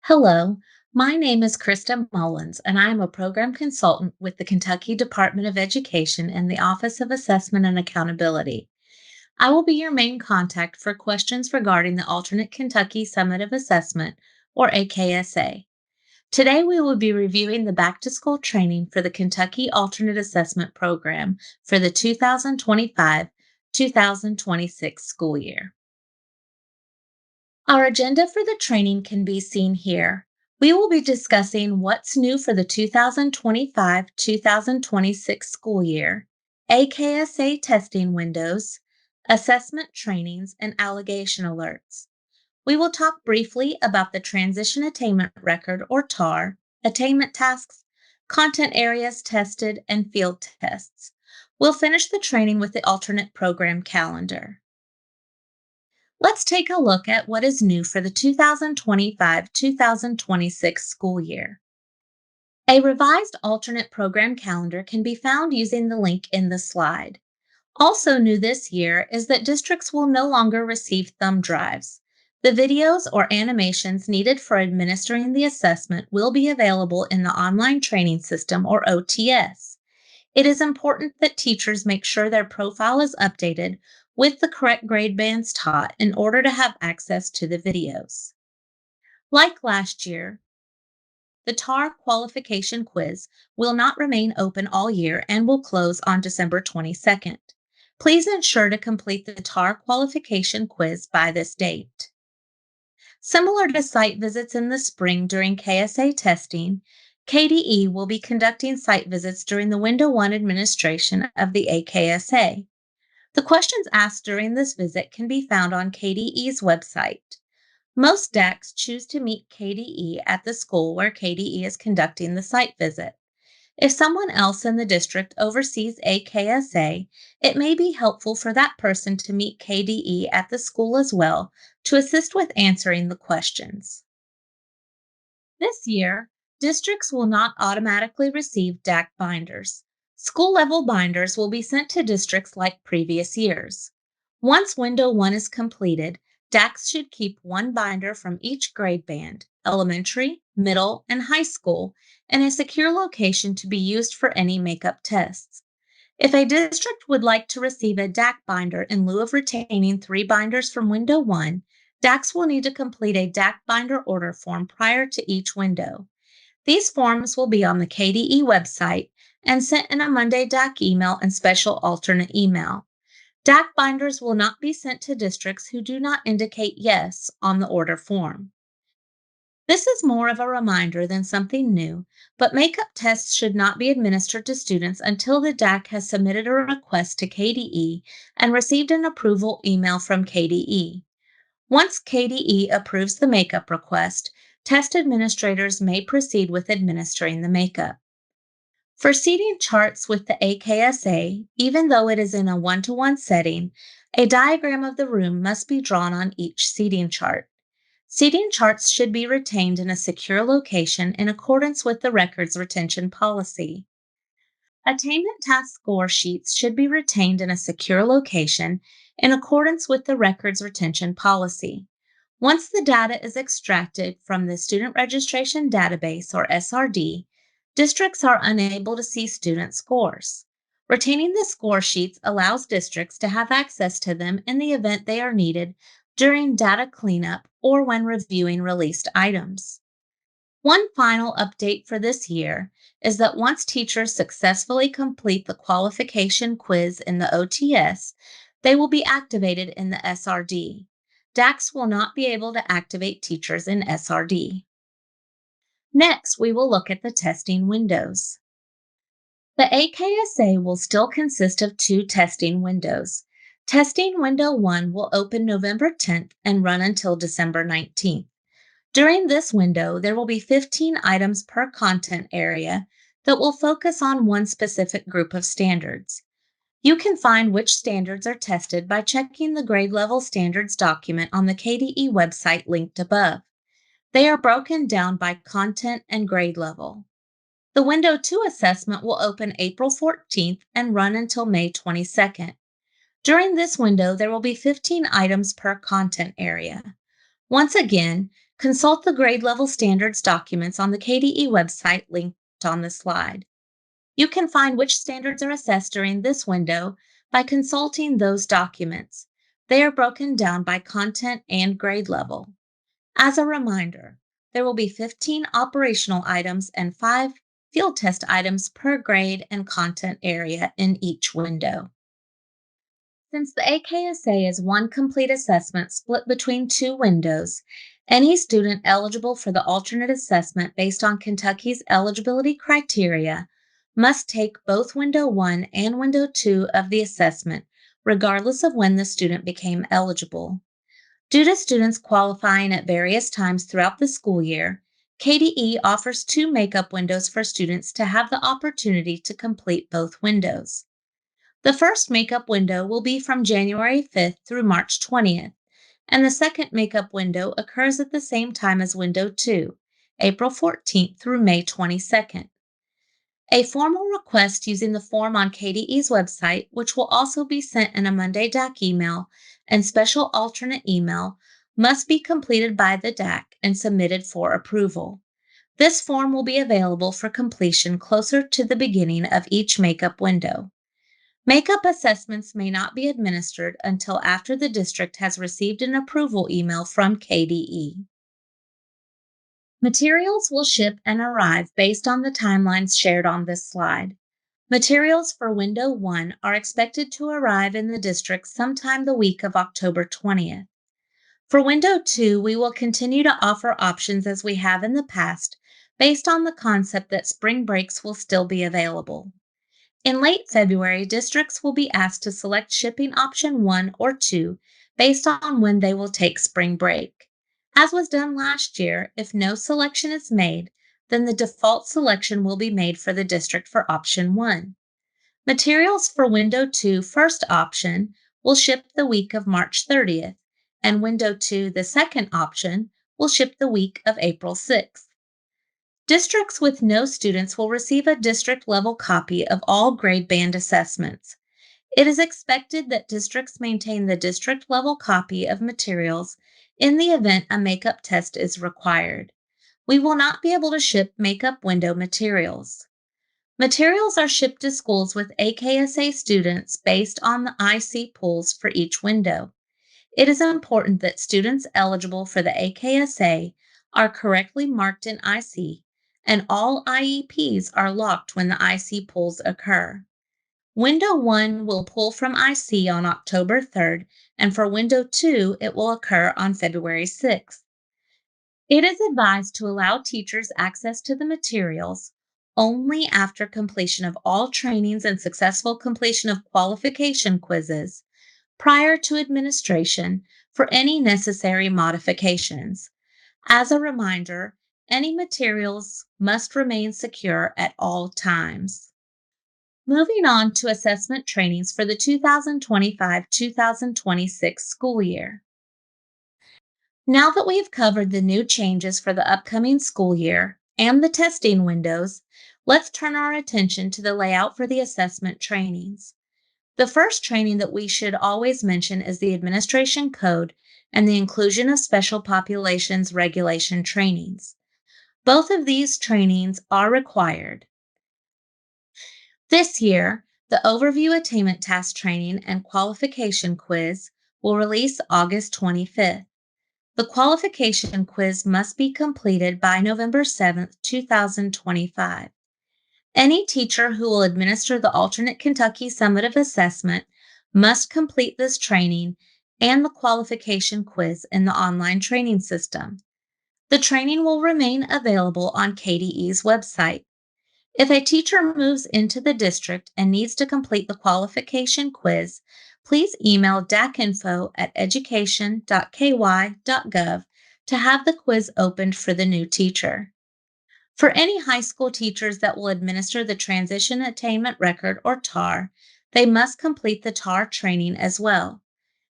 Hello, my name is Krista Mullins, and I am a program consultant with the Kentucky Department of Education in the Office of Assessment and Accountability. I will be your main contact for questions regarding the Alternate Kentucky Summative Assessment, or AKSA. Today, we will be reviewing the back to school training for the Kentucky Alternate Assessment Program for the 2025 2026 school year. Our agenda for the training can be seen here. We will be discussing what's new for the 2025 2026 school year, AKSA testing windows, assessment trainings, and allegation alerts. We will talk briefly about the Transition Attainment Record, or TAR, attainment tasks, content areas tested, and field tests. We'll finish the training with the alternate program calendar. Let's take a look at what is new for the 2025 2026 school year. A revised alternate program calendar can be found using the link in the slide. Also new this year is that districts will no longer receive thumb drives. The videos or animations needed for administering the assessment will be available in the Online Training System, or OTS. It is important that teachers make sure their profile is updated with the correct grade bands taught in order to have access to the videos. Like last year, the TAR qualification quiz will not remain open all year and will close on December 22nd. Please ensure to complete the TAR qualification quiz by this date. Similar to site visits in the spring during KSA testing, KDE will be conducting site visits during the Window 1 administration of the AKSA. The questions asked during this visit can be found on KDE's website. Most DACs choose to meet KDE at the school where KDE is conducting the site visit. If someone else in the district oversees AKSA, it may be helpful for that person to meet KDE at the school as well to assist with answering the questions. This year, districts will not automatically receive DAC binders. School-level binders will be sent to districts like previous years. Once Window 1 is completed, DACs should keep one binder from each grade band, elementary, middle, and high school, in a secure location to be used for any makeup tests. If a district would like to receive a DAC binder in lieu of retaining 3 binders from Window 1, DACs will need to complete a DAC binder order form prior to each window. These forms will be on the KDE website and sent in a Monday DAC email and special alternate email. DAC binders will not be sent to districts who do not indicate yes on the order form. This is more of a reminder than something new, but makeup tests should not be administered to students until the DAC has submitted a request to KDE and received an approval email from KDE. Once KDE approves the makeup request, test administrators may proceed with administering the makeup. For seating charts with the AKSA, even though it is in a one-to-one setting, a diagram of the room must be drawn on each seating chart. Seating charts should be retained in a secure location in accordance with the records retention policy. Attainment task score sheets should be retained in a secure location in accordance with the records retention policy. Once the data is extracted from the Student Registration Database, or SRD, districts are unable to see student scores. Retaining the score sheets allows districts to have access to them in the event they are needed during data cleanup or when reviewing released items. One final update for this year is that once teachers successfully complete the qualification quiz in the OTS, they will be activated in the SRD. DACs will not be able to activate teachers in SRD. Next, we will look at the testing windows. The AKSA will still consist of 2 testing windows. Testing Window 1 will open November 10th and run until December 19th. During this window, there will be 15 items per content area that will focus on one specific group of standards. You can find which standards are tested by checking the grade level standards document on the KDE website linked above. They are broken down by content and grade level. The Window 2 assessment will open April 14th and run until May 22nd. During this window, there will be 15 items per content area. Once again, Consult the grade level standards documents on the KDE website linked on the slide. You can find which standards are assessed during this window by consulting those documents. They are broken down by content and grade level. As a reminder, there will be 15 operational items and 5 field test items per grade and content area in each window. Since the AKSA is one complete assessment split between 2 windows, any student eligible for the alternate assessment based on Kentucky's eligibility criteria must take both Window 1 and Window 2 of the assessment, regardless of when the student became eligible. Due to students qualifying at various times throughout the school year, KDE offers 2 makeup windows for students to have the opportunity to complete both windows. The first makeup window will be from January 5th through March 20th, and the second makeup window occurs at the same time as Window 2, April 14th through May 22nd. A formal request using the form on KDE's website, which will also be sent in a Monday DAC email and special alternate email, must be completed by the DAC and submitted for approval. This form will be available for completion closer to the beginning of each makeup window. Makeup assessments may not be administered until after the district has received an approval email from KDE. Materials will ship and arrive based on the timelines shared on this slide. Materials for Window 1 are expected to arrive in the district sometime the week of October 20th. For Window 2, we will continue to offer options as we have in the past, based on the concept that spring breaks will still be available. In late February, districts will be asked to select shipping option 1 or 2 based on when they will take spring break. As was done last year, if no selection is made, then the default selection will be made for the district for option 1. Materials for Window 2 first option will ship the week of March 30th, and Window 2 the second option will ship the week of April 6th. Districts with no students will receive a district-level copy of all grade band assessments. It is expected that districts maintain the district-level copy of materials in the event a makeup test is required. We will not be able to ship makeup window materials. Materials are shipped to schools with AKSA students based on the IC pools for each window. It is important that students eligible for the AKSA are correctly marked in IC, and all IEPs are locked when the IC pulls occur. Window 1 will pull from IC on October 3rd, and for Window 2, it will occur on February 6th. It is advised to allow teachers access to the materials only after completion of all trainings and successful completion of qualification quizzes prior to administration for any necessary modifications. As a reminder, any materials must remain secure at all times. Moving on to assessment trainings for the 2025-2026 school year. Now that we have covered the new changes for the upcoming school year and the testing windows, let's turn our attention to the layout for the assessment trainings. The first training that we should always mention is the Administration Code and the Inclusion of Special Populations Regulation trainings. Both of these trainings are required. This year, the Overview Attainment Task Training and Qualification Quiz will release August 25th. The qualification quiz must be completed by November 7th, 2025. Any teacher who will administer the alternate Kentucky summative assessment must complete this training and the qualification quiz in the online training system. The training will remain available on KDE's website. If a teacher moves into the district and needs to complete the qualification quiz, please email dacinfo@education.ky.gov to have the quiz opened for the new teacher. For any high school teachers that will administer the Transition Attainment Record or TAR, they must complete the TAR training as well.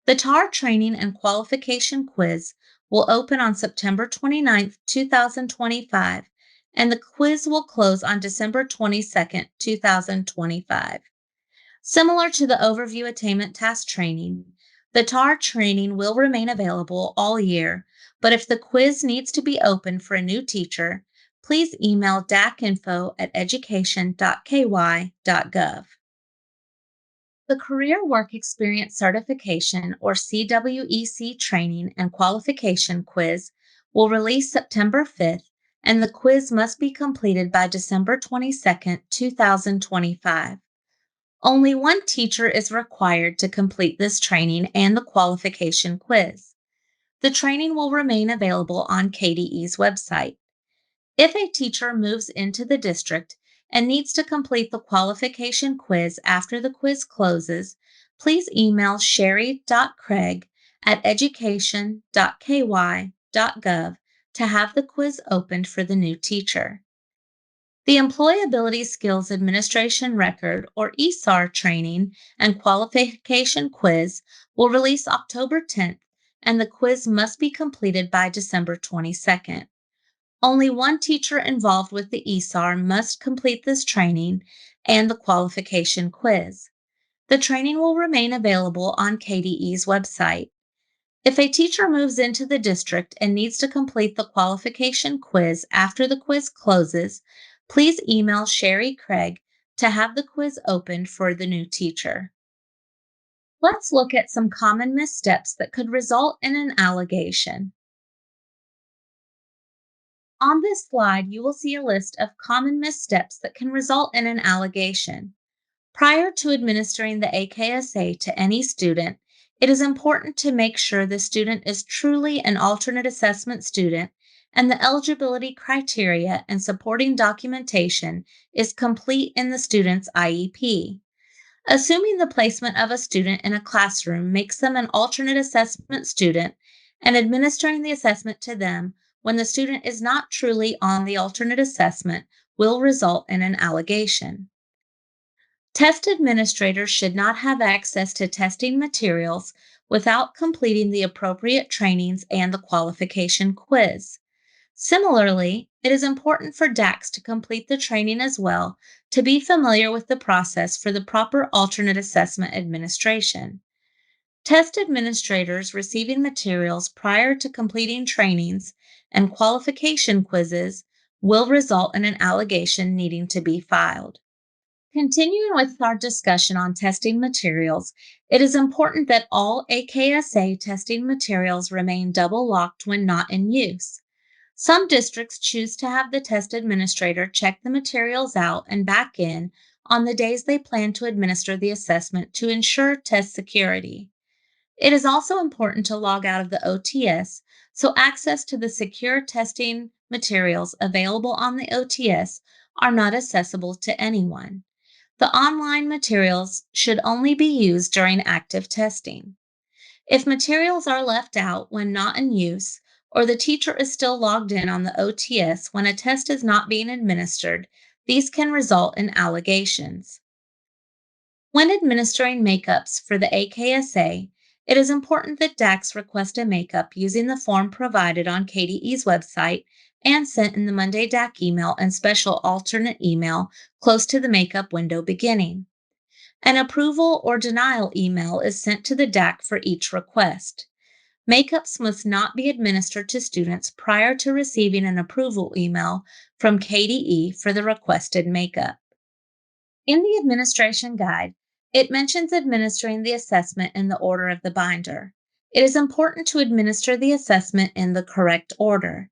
The TAR training and qualification quiz will open on September 29, 2025, and the quiz will close on December 22, 2025. Similar to the Overview Attainment Task Training, the TAR training will remain available all year, but if the quiz needs to be opened for a new teacher, please email dacinfo@education.ky.gov. The Career Work Experience Certification, or CWEC, training and qualification quiz will release September 5th, and the quiz must be completed by December 22nd, 2025. Only one teacher is required to complete this training and the qualification quiz. The training will remain available on KDE's website. If a teacher moves into the district and needs to complete the qualification quiz after the quiz closes, please email sherry.craig@education.ky.gov to have the quiz opened for the new teacher. The Employability Skills Administration Record, or ESAR, training and qualification quiz will release October 10th, and the quiz must be completed by December 22nd. Only one teacher involved with the ESAR must complete this training and the qualification quiz. The training will remain available on KDE's website. If a teacher moves into the district and needs to complete the qualification quiz after the quiz closes, please email Sherry Craig to have the quiz opened for the new teacher. Let's look at some common missteps that could result in an allegation. On this slide, you will see a list of common missteps that can result in an allegation. Prior to administering the AKSA to any student, it is important to make sure the student is truly an alternate assessment student and the eligibility criteria and supporting documentation is complete in the student's IEP. Assuming the placement of a student in a classroom makes them an alternate assessment student and administering the assessment to them when the student is not truly on the alternate assessment will result in an allegation. Test administrators should not have access to testing materials without completing the appropriate trainings and the qualification quiz. Similarly, it is important for DACs to complete the training as well to be familiar with the process for the proper alternate assessment administration. Test administrators receiving materials prior to completing trainings and qualification quizzes will result in an allegation needing to be filed. Continuing with our discussion on testing materials, it is important that all AKSA testing materials remain double locked when not in use. Some districts choose to have the test administrator check the materials out and back in on the days they plan to administer the assessment to ensure test security. It is also important to log out of the OTS so access to the secure testing materials available on the OTS are not accessible to anyone. The online materials should only be used during active testing. If materials are left out when not in use, or the teacher is still logged in on the OTS when a test is not being administered, these can result in allegations. When administering makeups for the AKSA, it is important that DACs request a makeup using the form provided on KDE's website and sent in the Monday DAC email and special alternate email close to the makeup window beginning. An approval or denial email is sent to the DAC for each request. Makeups must not be administered to students prior to receiving an approval email from KDE for the requested makeup. In the administration guide, it mentions administering the assessment in the order of the binder. It is important to administer the assessment in the correct order.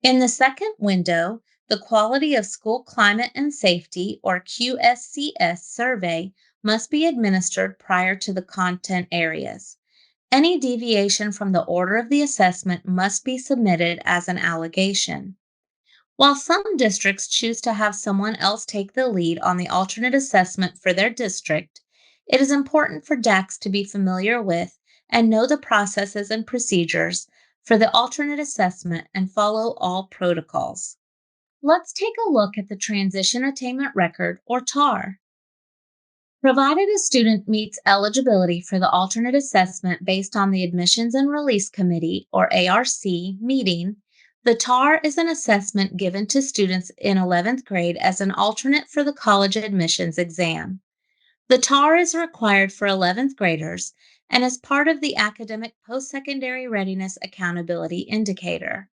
In the second window, the Quality of School Climate and Safety, or QSCS survey, must be administered prior to the content areas. Any deviation from the order of the assessment must be submitted as an allegation. While some districts choose to have someone else take the lead on the alternate assessment for their district, it is important for DACs to be familiar with and know the processes and procedures for the alternate assessment and follow all protocols. Let's take a look at the Transition Attainment Record, or TAR. Provided a student meets eligibility for the alternate assessment based on the Admissions and Release Committee, or ARC, meeting, the TAR is an assessment given to students in 11th grade as an alternate for the college admissions exam. The TAR is required for 11th graders and is part of the Academic Post-Secondary Readiness Accountability Indicator.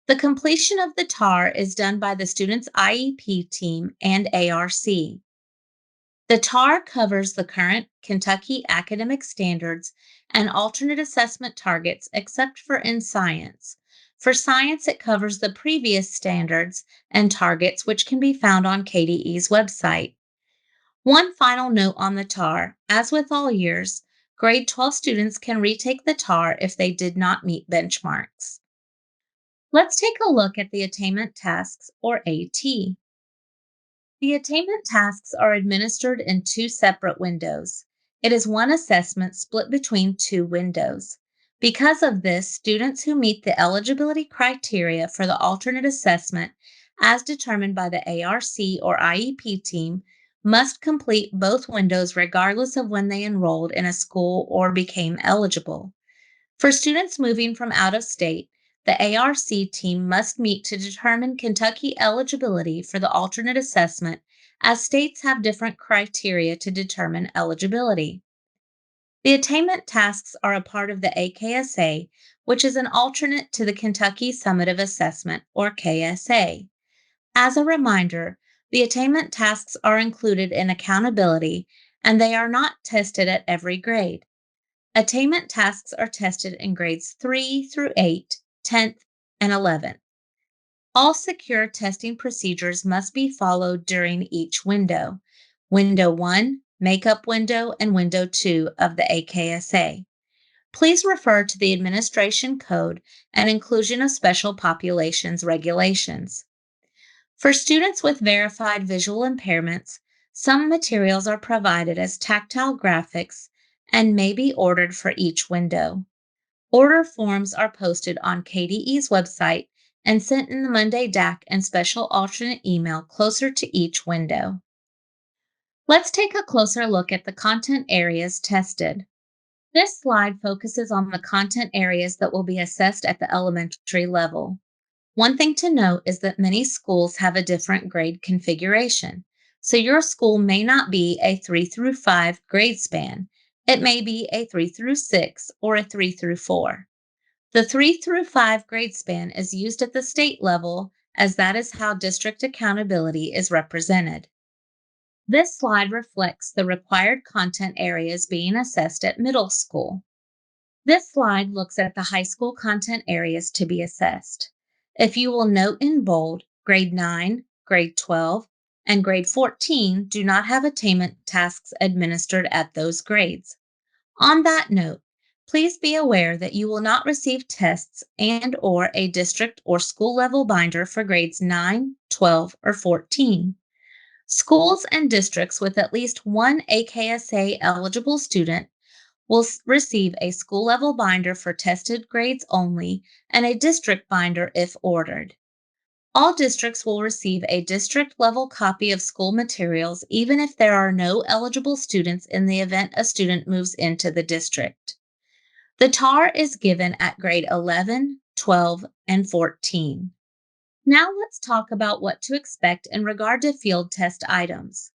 The completion of the TAR is done by the student's IEP team and ARC. The TAR covers the current Kentucky academic standards and alternate assessment targets except for in science. For science, it covers the previous standards and targets which can be found on KDE's website. One final note on the TAR, as with all years, grade 12 students can retake the TAR if they did not meet benchmarks. Let's take a look at the attainment tasks, or AT. The attainment tasks are administered in two separate windows. It is one assessment split between two windows. Because of this, students who meet the eligibility criteria for the alternate assessment, as determined by the ARC or IEP team, must complete both windows regardless of when they enrolled in a school or became eligible. For students moving from out of state, the ARC team must meet to determine Kentucky eligibility for the alternate assessment, as states have different criteria to determine eligibility. The attainment tasks are a part of the AKSA, which is an alternate to the Kentucky Summative Assessment, or KSA. As a reminder, the attainment tasks are included in accountability, and they are not tested at every grade. Attainment tasks are tested in grades 3 through 8, 10th, and 11th. All secure testing procedures must be followed during each window. Window 1, Makeup Window, and Window 2 of the AKSA. Please refer to the Administration Code and Inclusion of Special Populations regulations. For students with verified visual impairments, some materials are provided as tactile graphics and may be ordered for each window. Order forms are posted on KDE's website and sent in the Monday DAC and special alternate email closer to each window. Let's take a closer look at the content areas tested. This slide focuses on the content areas that will be assessed at the elementary level. One thing to note is that many schools have a different grade configuration, so your school may not be a 3 through 5 grade span. It may be a 3 through 6 or a 3 through 4. The 3 through 5 grade span is used at the state level, as that is how district accountability is represented. This slide reflects the required content areas being assessed at middle school. This slide looks at the high school content areas to be assessed. If you will note in bold, grade 9, grade 12, and grade 14 do not have attainment tasks administered at those grades. On that note, please be aware that you will not receive tests and/or a district or school level binder for grades 9, 12, or 14. Schools and districts with at least one AKSA eligible student will receive a school level binder for tested grades only and a district binder if ordered. All districts will receive a district level copy of school materials even if there are no eligible students in the event a student moves into the district. The TAR is given at grade 11, 12, and 14. Now let's talk about what to expect in regard to field test items.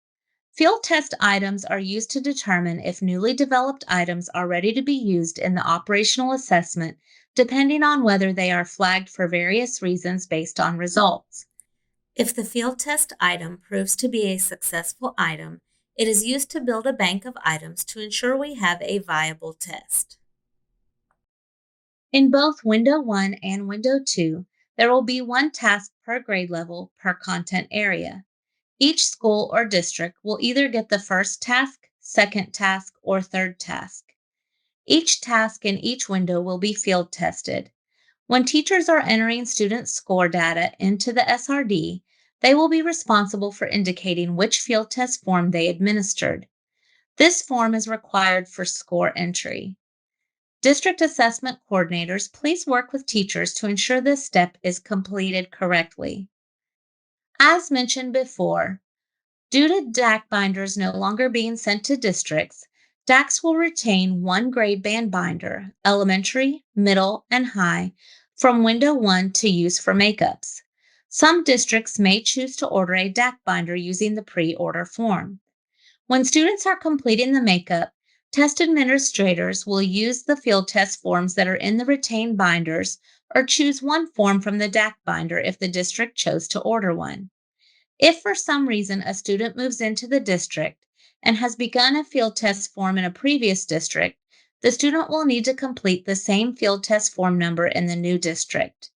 Field test items are used to determine if newly developed items are ready to be used in the operational assessment, depending on whether they are flagged for various reasons based on results. If the field test item proves to be a successful item, it is used to build a bank of items to ensure we have a viable test. In both Window 1 and Window 2, there will be one task per grade level per content area. Each school or district will either get the first task, second task, or third task. Each task in each window will be field tested. When teachers are entering student score data into the SRD, they will be responsible for indicating which field test form they administered. This form is required for score entry. District assessment coordinators, please work with teachers to ensure this step is completed correctly. As mentioned before, due to DAC binders no longer being sent to districts, DACs will retain one grade band binder, elementary, middle, and high, from Window 1 to use for makeups. Some districts may choose to order a DAC binder using the pre-order form. When students are completing the makeup, Test administrators will use the field test forms that are in the retained binders or choose one form from the DAC binder if the district chose to order one. If for some reason a student moves into the district and has begun a field test form in a previous district, the student will need to complete the same field test form number in the new district.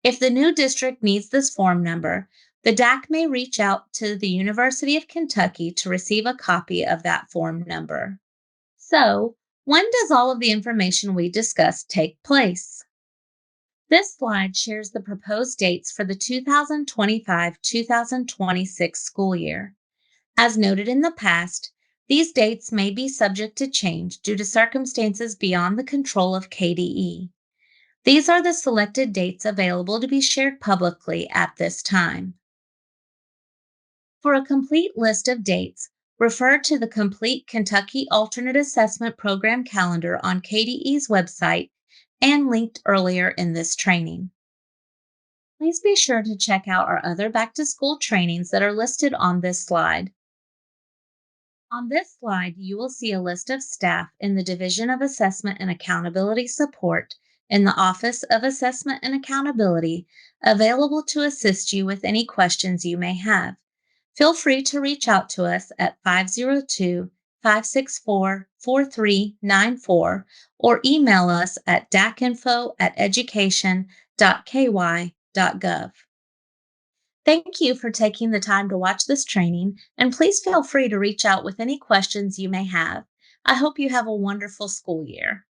If the new district needs this form number, the DAC may reach out to the University of Kentucky to receive a copy of that form number. So, when does all of the information we discussed take place? This slide shares the proposed dates for the 2025-2026 school year. As noted in the past, these dates may be subject to change due to circumstances beyond the control of KDE. These are the selected dates available to be shared publicly at this time. For a complete list of dates, refer to the complete Kentucky Alternate Assessment Program calendar on KDE's website and linked earlier in this training. Please be sure to check out our other back to school trainings that are listed on this slide. On this slide, you will see a list of staff in the Division of Assessment and Accountability Support in the Office of Assessment and Accountability available to assist you with any questions you may have. Feel free to reach out to us at 502-564-4394 or email us at dacinfo@education.ky.gov. Thank you for taking the time to watch this training, and please feel free to reach out with any questions you may have. I hope you have a wonderful school year.